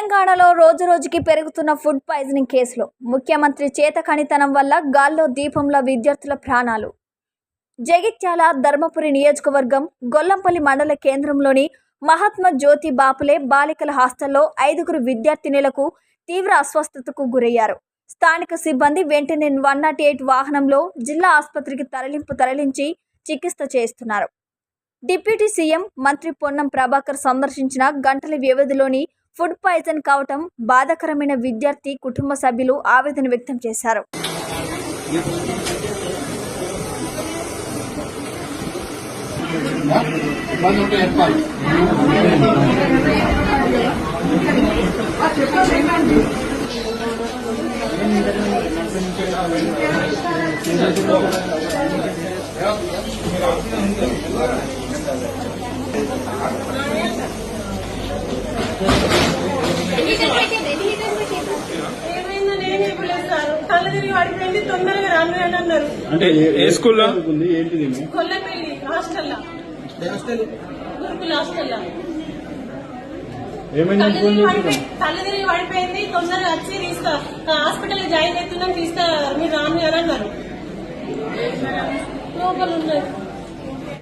తెలంగాణలో రోజురోజుకి పెరుగుతున్న ఫుడ్ పాయిజనింగ్ కేసులు. ముఖ్యమంత్రి చేతకానితనం వల్ల గాల్లో దీపంలో విద్యార్థుల ప్రాణాలు. జగిత్యాల ధర్మపురి నియోజకవర్గం గొల్లంపల్లి మండల కేంద్రంలోని మహాత్మా జ్యోతి బాపులే బాలికల హాస్టల్లో 5 విద్యార్థినులకు తీవ్ర అస్వస్థతకు గురయ్యారు. స్థానిక సిబ్బంది వెంటనే 108 వాహనంలో జిల్లా ఆసుపత్రికి తరలించి చికిత్స చేస్తున్నారు. డిప్యూటీ సీఎం మంత్రి పొన్నం ప్రభాకర్ సందర్శించిన గంటల వ్యవధిలోని ఫుడ్ పాయిజన్ కావటం బాధాకరమైన విద్యార్థి కుటుంబ సభ్యులు ఆవేదన వ్యక్తం చేశారు. తొందరగా రాను అన్నారు. అంటే ఏ స్కూల్లో? కొల్లపల్లి హాస్టల్లో, గురుకుల హాస్టల్లో. కళ్ళు తిరిగి పడిపోయింది. తొందరగా వచ్చి హాస్పిటల్ జాయిన్ అవుతున్నాం, మీరు రాను అని అన్నారు. లోపల ఉన్నారు.